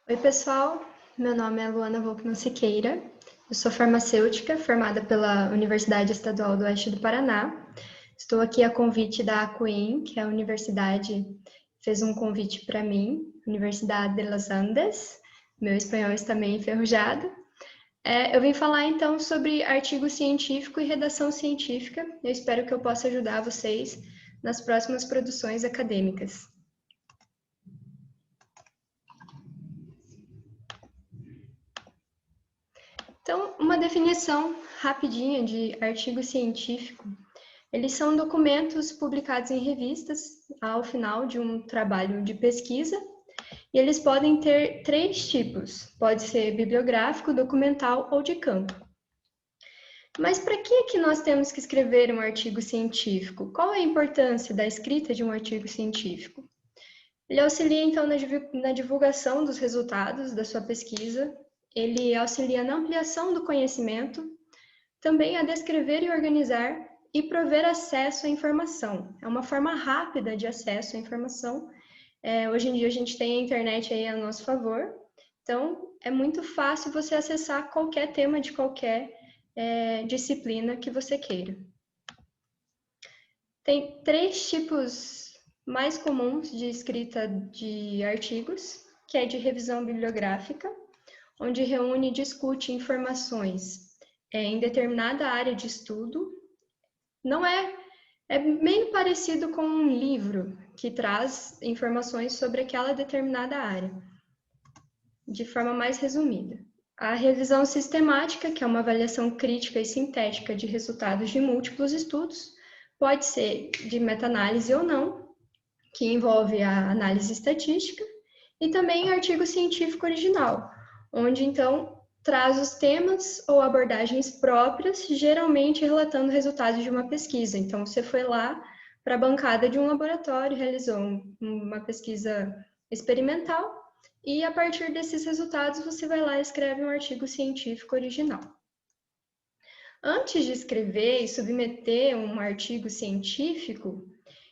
Oi, pessoal. Meu nome é Luana Volkmann Siqueira. Eu sou farmacêutica, formada pela Universidade Estadual do Oeste do Paraná. Estou aqui a convite da ACUIM, que é a universidade fez um convite para mim, Universidade de los Andes. Meu espanhol está meio enferrujado. Eu vim falar então sobre artigo científico e redação científica. Eu espero que eu possa ajudar vocês nas próximas produções acadêmicas. Então, uma definição rapidinha de artigo científico. Eles são documentos publicados em revistas ao final de um trabalho de pesquisa, e eles podem ter três tipos: pode ser bibliográfico, documental ou de campo. Mas para que nós temos que escrever um artigo científico? Qual é a importância da escrita de um artigo científico? Ele auxilia, então, na divulgação dos resultados da sua pesquisa, ele auxilia na ampliação do conhecimento, também a descrever e organizar e prover acesso à informação. É uma forma rápida de acesso à informação. Hoje em dia a gente tem a internet aí a nosso favor, então é muito fácil você acessar qualquer tema de qualquer disciplina que você queira. Tem três tipos mais comuns de escrita de artigos, que é de revisão bibliográfica, onde reúne e discute informações em determinada área de estudo. Não é meio parecido com um livro que traz informações sobre aquela determinada área, de forma mais resumida. A revisão sistemática, que é uma avaliação crítica e sintética de resultados de múltiplos estudos, pode ser de meta-análise ou não, que envolve a análise estatística, e também artigo científico original, onde então traz os temas ou abordagens próprias, geralmente relatando resultados de uma pesquisa. Então, você foi lá para a bancada de um laboratório, realizou uma pesquisa experimental, e a partir desses resultados você vai lá e escreve um artigo científico original. Antes de escrever e submeter um artigo científico,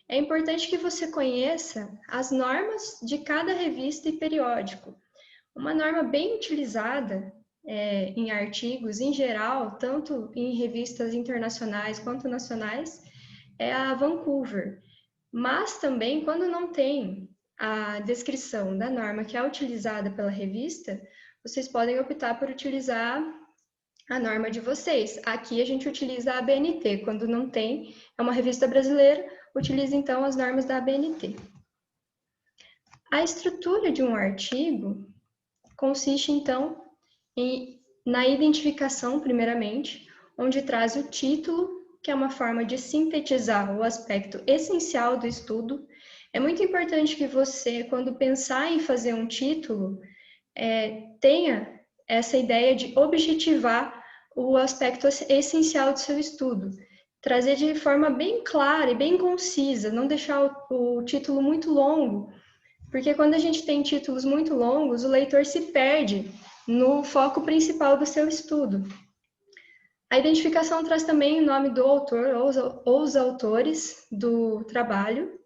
é importante que você conheça as normas de cada revista e periódico. Uma norma bem utilizada em artigos, em geral, tanto em revistas internacionais quanto nacionais, é a Vancouver. Mas também, quando não tem a descrição da norma que é utilizada pela revista, vocês podem optar por utilizar a norma de vocês. Aqui a gente utiliza a ABNT, quando não tem, é uma revista brasileira, utiliza então as normas da ABNT. A estrutura de um artigo consiste então na identificação, primeiramente, onde traz o título, que é uma forma de sintetizar o aspecto essencial do estudo. É muito importante que você, quando pensar em fazer um título, tenha essa ideia de objetivar o aspecto essencial do seu estudo. Trazer de forma bem clara e bem concisa, não deixar o título muito longo, porque quando a gente tem títulos muito longos, o leitor se perde no foco principal do seu estudo. A identificação traz também o nome do autor ou os autores do trabalho.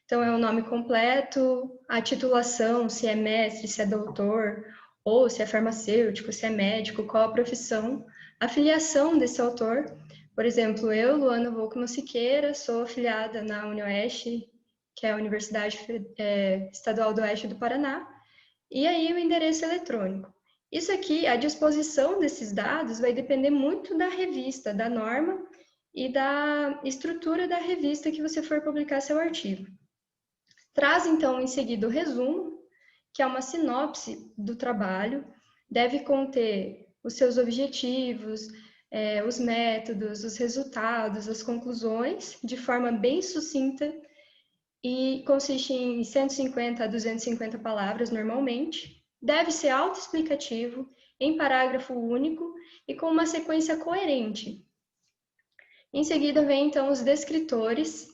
Então, é o nome completo, a titulação, se é mestre, se é doutor, ou se é farmacêutico, se é médico, qual a profissão, a filiação desse autor. Por exemplo, eu, Luana Volkmann Siqueira, sou afiliada na UniOeste, que é a Universidade Estadual do Oeste do Paraná, e aí o endereço eletrônico. Isso aqui, a disposição desses dados vai depender muito da revista, da norma e da estrutura da revista que você for publicar seu artigo. Traz, então, em seguida o resumo, que é uma sinopse do trabalho, deve conter os seus objetivos, os métodos, os resultados, as conclusões, de forma bem sucinta, e consiste em 150 a 250 palavras normalmente. Deve ser autoexplicativo, em parágrafo único e com uma sequência coerente. Em seguida vem então os descritores.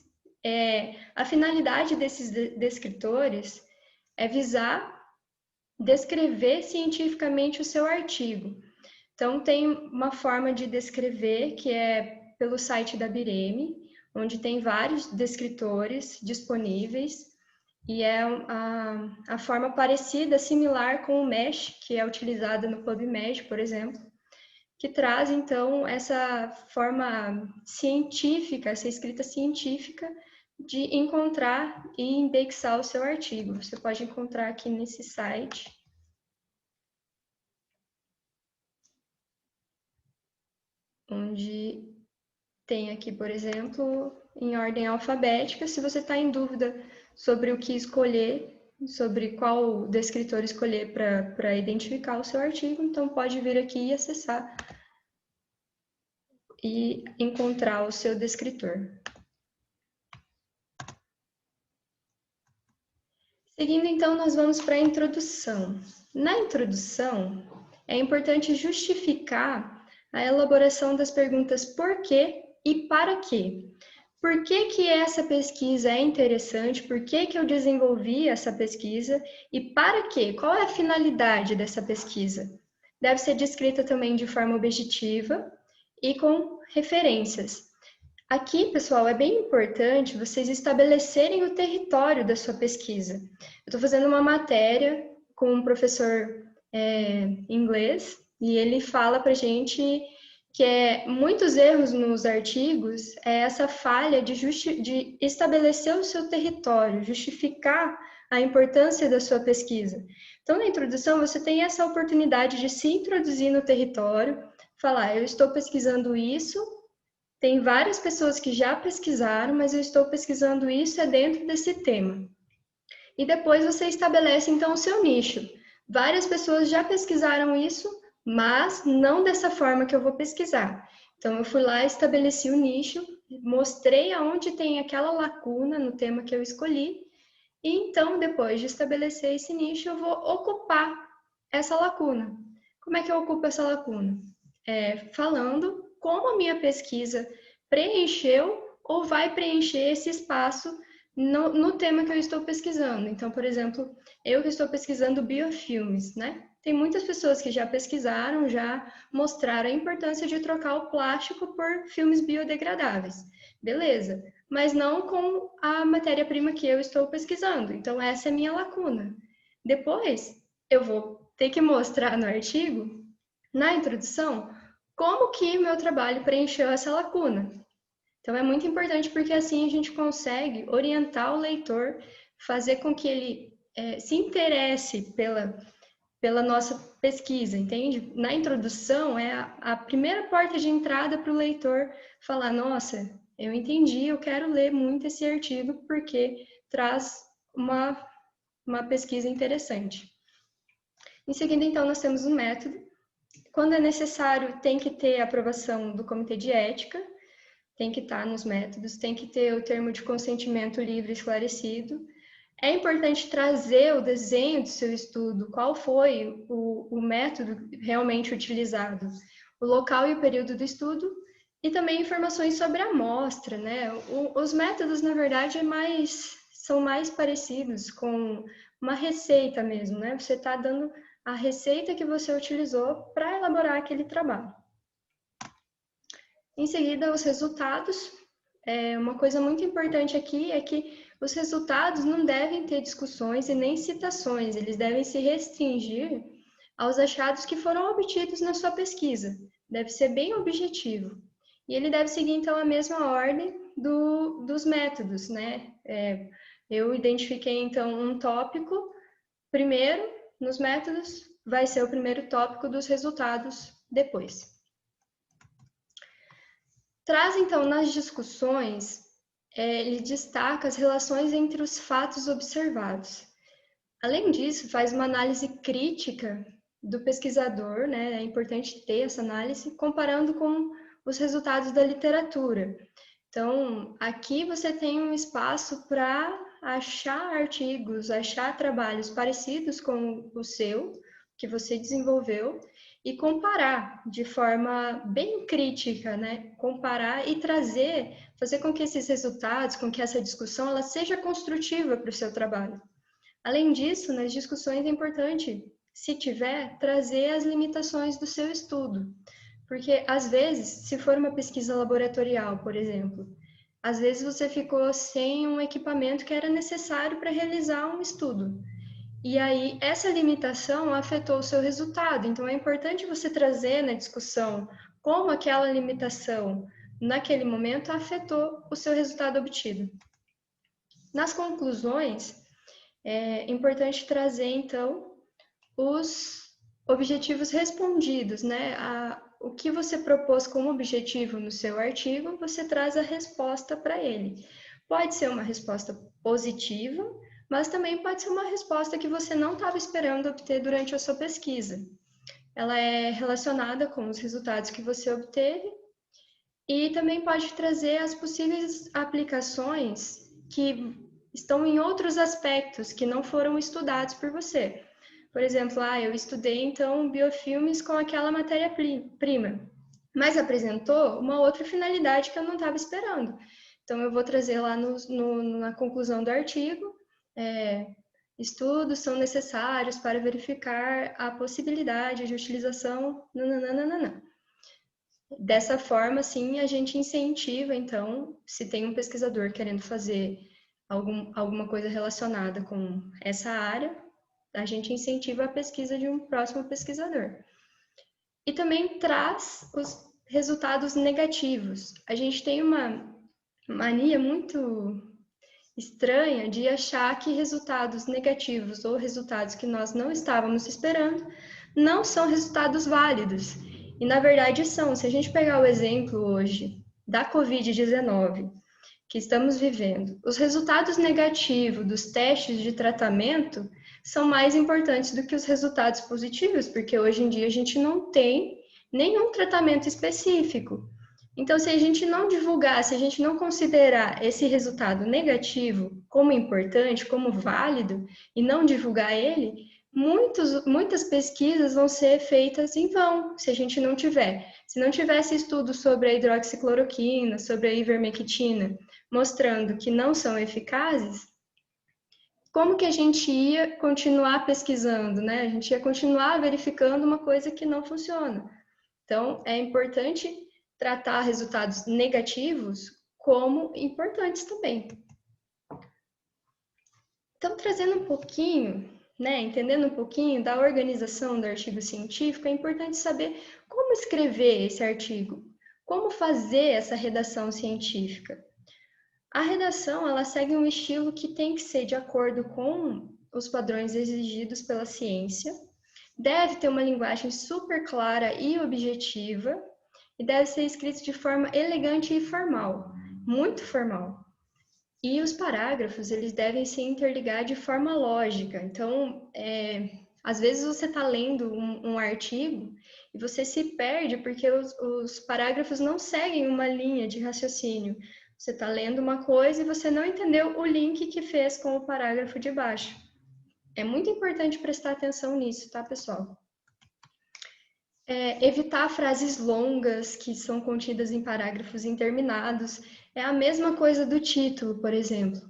A finalidade desses descritores é visar descrever cientificamente o seu artigo. Então, tem uma forma de descrever que é pelo site da Bireme, onde tem vários descritores disponíveis. E é a forma parecida, similar com o MESH, que é utilizada no PubMed, por exemplo, que traz, então, essa forma científica, essa escrita científica de encontrar e indexar o seu artigo. Você pode encontrar aqui nesse site. Onde tem aqui, por exemplo, em ordem alfabética. Se você está em dúvida sobre o que escolher, sobre qual descritor escolher para identificar o seu artigo, então pode vir aqui e acessar e encontrar o seu descritor. Seguindo, então, nós vamos para a introdução. Na introdução, é importante justificar a elaboração das perguntas por quê e para quê. Por que que essa pesquisa é interessante? Por que que eu desenvolvi essa pesquisa? E para quê? Qual é a finalidade dessa pesquisa? Deve ser descrita também de forma objetiva e com referências. Aqui, pessoal, é bem importante vocês estabelecerem o território da sua pesquisa. Eu estou fazendo uma matéria com um professor inglês e ele fala para a gente que muitos erros nos artigos é essa falha de estabelecer o seu território, justificar a importância da sua pesquisa. Então, na introdução, você tem essa oportunidade de se introduzir no território, falar, eu estou pesquisando isso, tem várias pessoas que já pesquisaram, mas eu estou pesquisando isso dentro desse tema. E depois você estabelece, então, o seu nicho. Várias pessoas já pesquisaram isso, mas não dessa forma que eu vou pesquisar. Então, eu fui lá, estabeleci o nicho, mostrei aonde tem aquela lacuna no tema que eu escolhi, e então, depois de estabelecer esse nicho, eu vou ocupar essa lacuna. Como é que eu ocupo essa lacuna? Falando como a minha pesquisa preencheu ou vai preencher esse espaço no tema que eu estou pesquisando. Então, por exemplo, eu que estou pesquisando biofilmes, né? Tem muitas pessoas que já pesquisaram, já mostraram a importância de trocar o plástico por filmes biodegradáveis. Beleza, mas não com a matéria-prima que eu estou pesquisando. Então, essa é a minha lacuna. Depois, eu vou ter que mostrar no artigo, na introdução, como que meu trabalho preencheu essa lacuna. Então, é muito importante porque assim a gente consegue orientar o leitor, fazer com que ele se interesse pela nossa pesquisa, entende? Na introdução, é a primeira porta de entrada para o leitor falar, nossa, eu entendi, eu quero ler muito esse artigo porque traz uma pesquisa interessante. Em seguida, então, nós temos o método. Quando é necessário, tem que ter a aprovação do comitê de ética, tem que estar nos métodos, tem que ter o termo de consentimento livre e esclarecido. É importante trazer o desenho do seu estudo, qual foi o método realmente utilizado, o local e o período do estudo, e também informações sobre a amostra, né? Os métodos, na verdade, são mais parecidos com uma receita mesmo, né? Você está dando a receita que você utilizou para elaborar aquele trabalho. Em seguida, os resultados. Uma coisa muito importante aqui é que os resultados não devem ter discussões e nem citações, eles devem se restringir aos achados que foram obtidos na sua pesquisa. Deve ser bem objetivo. E ele deve seguir, então, a mesma ordem dos métodos, né? Eu identifiquei, então, um tópico. Primeiro, nos métodos, vai ser o primeiro tópico dos resultados depois. Traz, então, nas discussões, ele destaca as relações entre os fatos observados. Além disso, faz uma análise crítica do pesquisador, né? É importante ter essa análise, comparando com os resultados da literatura. Então, aqui você tem um espaço para achar artigos, achar trabalhos parecidos com o seu, que você desenvolveu, e comparar de forma bem crítica, né? Comparar e fazer com que esses resultados, com que essa discussão, ela seja construtiva para o seu trabalho. Além disso, nas discussões é importante, se tiver, trazer as limitações do seu estudo. Porque, às vezes, se for uma pesquisa laboratorial, por exemplo, às vezes você ficou sem um equipamento que era necessário para realizar um estudo. E aí, essa limitação afetou o seu resultado. Então, é importante você trazer na discussão como aquela limitação, naquele momento, afetou o seu resultado obtido. Nas conclusões, é importante trazer, então, os objetivos respondidos, né? O que você propôs como objetivo no seu artigo, você traz a resposta para ele. Pode ser uma resposta positiva, mas também pode ser uma resposta que você não estava esperando obter durante a sua pesquisa. Ela é relacionada com os resultados que você obteve e também pode trazer as possíveis aplicações que estão em outros aspectos que não foram estudados por você. Por exemplo, eu estudei então biofilmes com aquela matéria-prima, mas apresentou uma outra finalidade que eu não estava esperando. Então, eu vou trazer lá na conclusão do artigo, estudos são necessários para verificar a possibilidade de utilização, nananana. Dessa forma, sim, a gente incentiva, então, se tem um pesquisador querendo fazer alguma coisa relacionada com essa área, a gente incentiva a pesquisa de um próximo pesquisador. E também traz os resultados negativos. A gente tem uma mania muito estranha de achar que resultados negativos ou resultados que nós não estávamos esperando não são resultados válidos. E na verdade são. Se a gente pegar o exemplo hoje da Covid-19 que estamos vivendo, os resultados negativos dos testes de tratamento são mais importantes do que os resultados positivos, porque hoje em dia a gente não tem nenhum tratamento específico. Então, se a gente não divulgar, se a gente não considerar esse resultado negativo como importante, como válido, e não divulgar ele, muitas pesquisas vão ser feitas em vão, se a gente não tiver. Se não tivesse estudo sobre a hidroxicloroquina, sobre a ivermectina, mostrando que não são eficazes, como que a gente ia continuar pesquisando, né? A gente ia continuar verificando uma coisa que não funciona. Então, é importante tratar resultados negativos como importantes também. Então, trazendo um pouquinho, né, entendendo um pouquinho da organização do artigo científico, é importante saber como escrever esse artigo, como fazer essa redação científica. A redação, ela segue um estilo que tem que ser de acordo com os padrões exigidos pela ciência, deve ter uma linguagem super clara e objetiva, e deve ser escrito de forma elegante e formal, muito formal. E os parágrafos, eles devem se interligar de forma lógica. Então, às vezes você está lendo um artigo e você se perde porque os parágrafos não seguem uma linha de raciocínio. Você está lendo uma coisa e você não entendeu o link que fez com o parágrafo de baixo. É muito importante prestar atenção nisso, tá, pessoal? Evitar frases longas que são contidas em parágrafos interminados. É a mesma coisa do título, por exemplo.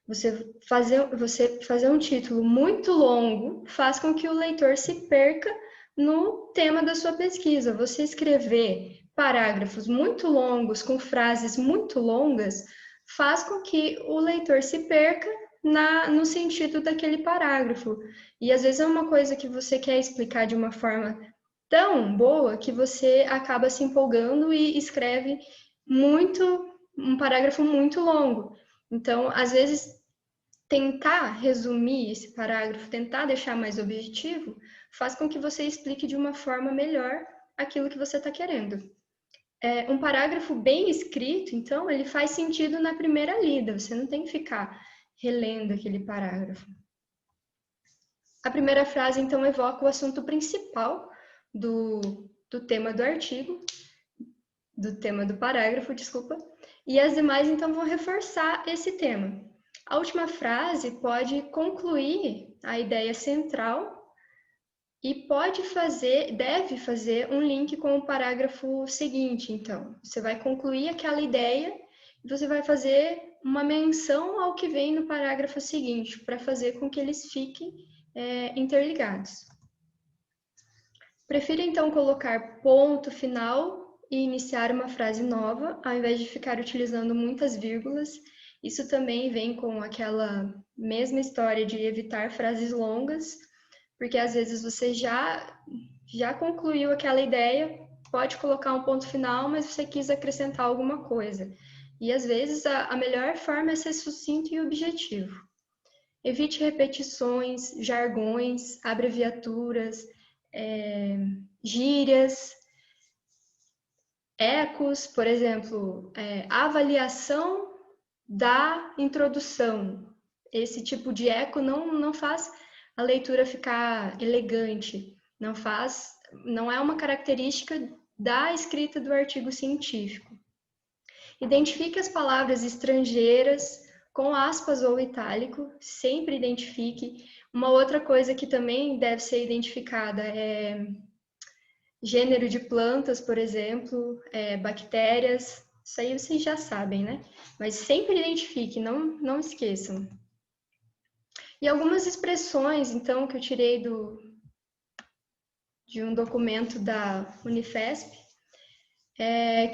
Você fazer um título muito longo faz com que o leitor se perca no tema da sua pesquisa. Você escrever parágrafos muito longos, com frases muito longas, faz com que o leitor se perca no sentido daquele parágrafo. E às vezes é uma coisa que você quer explicar de uma forma tão boa que você acaba se empolgando e escreve um parágrafo muito longo. Então, às vezes, tentar resumir esse parágrafo, tentar deixar mais objetivo, faz com que você explique de uma forma melhor aquilo que você está querendo. Um parágrafo bem escrito, então, ele faz sentido na primeira lida, você não tem que ficar relendo aquele parágrafo. A primeira frase, então, evoca o assunto principal do tema do artigo, do tema do parágrafo, desculpa, e as demais, então, vão reforçar esse tema. A última frase pode concluir a ideia central e deve fazer um link com o parágrafo seguinte, então. Você vai concluir aquela ideia e você vai fazer uma menção ao que vem no parágrafo seguinte, para fazer com que eles fiquem interligados. Prefiro, então, colocar ponto final e iniciar uma frase nova, ao invés de ficar utilizando muitas vírgulas. Isso também vem com aquela mesma história de evitar frases longas, porque às vezes você já concluiu aquela ideia, pode colocar um ponto final, mas você quis acrescentar alguma coisa. E às vezes a melhor forma é ser sucinto e objetivo. Evite repetições, jargões, abreviaturas, gírias, ecos, por exemplo, avaliação da introdução. Esse tipo de eco não faz a leitura ficar elegante, não é uma característica da escrita do artigo científico. Identifique as palavras estrangeiras com aspas ou itálico, sempre identifique. Uma outra coisa que também deve ser identificada é gênero de plantas, por exemplo, bactérias, isso aí vocês já sabem, né? Mas sempre identifique, não esqueçam. E algumas expressões, então, que eu tirei de um documento da Unifesp,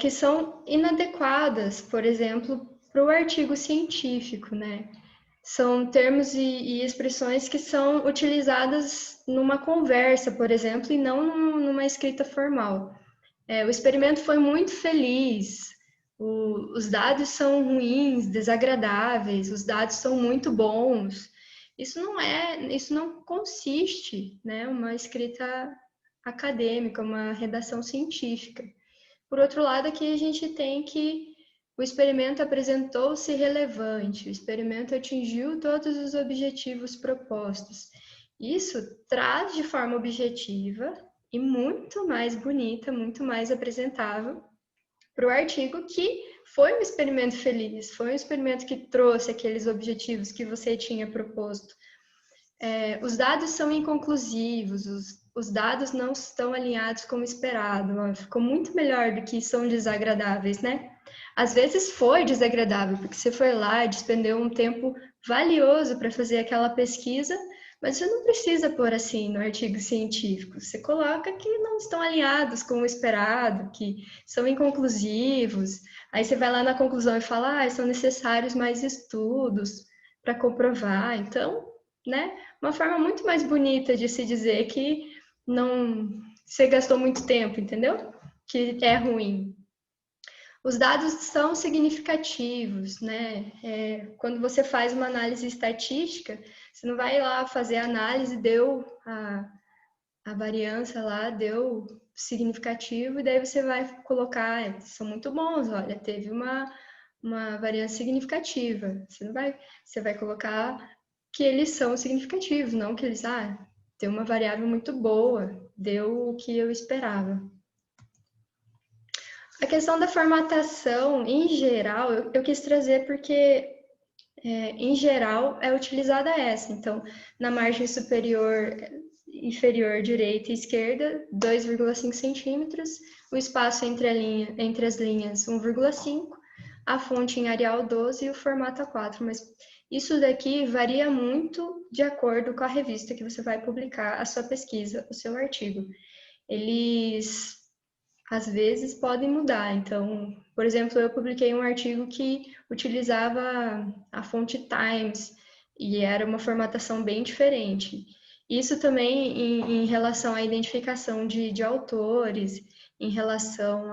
que são inadequadas, por exemplo, para o artigo científico, né? São termos e expressões que são utilizadas numa conversa, por exemplo, e não numa escrita formal. O experimento foi muito feliz, os dados são ruins, desagradáveis, os dados são muito bons. Isso não consiste, né, uma escrita acadêmica, uma redação científica. Por outro lado, aqui a gente tem que o experimento apresentou-se relevante, o experimento atingiu todos os objetivos propostos. Isso traz de forma objetiva e muito mais bonita, muito mais apresentável para o artigo que foi um experimento feliz, foi um experimento que trouxe aqueles objetivos que você tinha proposto. Os dados são inconclusivos, os dados não estão alinhados como esperado, ficou muito melhor do que são desagradáveis, né? Às vezes foi desagradável, porque você foi lá e despendeu um tempo valioso para fazer aquela pesquisa, mas você não precisa pôr assim no artigo científico. Você coloca que não estão alinhados com o esperado, que são inconclusivos. Aí você vai lá na conclusão e fala, são necessários mais estudos para comprovar. Então, né? Uma forma muito mais bonita de se dizer que não você gastou muito tempo, entendeu? Que é ruim. Os dados são significativos, né? Quando você faz uma análise estatística, você não vai lá fazer a análise, deu a variância lá, deu significativo, e daí você vai colocar, são muito bons, olha, teve uma variância significativa. Você vai colocar que eles são significativos, não que eles, tem uma variável muito boa, deu o que eu esperava. A questão da formatação, em geral, eu quis trazer porque, em geral, é utilizada essa. Então, na margem superior, inferior, direita e esquerda, 2,5 centímetros, o espaço entre as linhas, 1,5, a fonte em Arial 12 e o formato A4, mas isso daqui varia muito de acordo com a revista que você vai publicar a sua pesquisa, o seu artigo. Eles, às vezes, podem mudar. Então, por exemplo, eu publiquei um artigo que utilizava a fonte Times e era uma formatação bem diferente. Isso também em relação à identificação de autores, em relação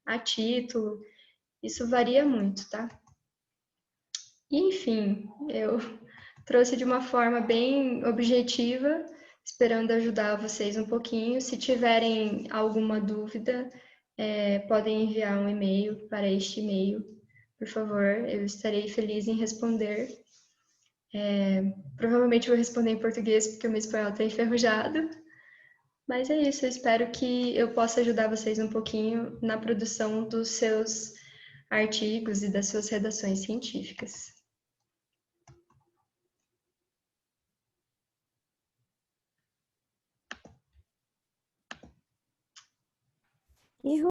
a título, isso varia muito, tá? Enfim, eu trouxe de uma forma bem objetiva, esperando ajudar vocês um pouquinho. Se tiverem alguma dúvida, podem enviar um e-mail para este e-mail, por favor, eu estarei feliz em responder. Provavelmente vou responder em português, porque o meu espanhol está enferrujado. Mas é isso, eu espero que eu possa ajudar vocês um pouquinho na produção dos seus artigos e das suas redações científicas. E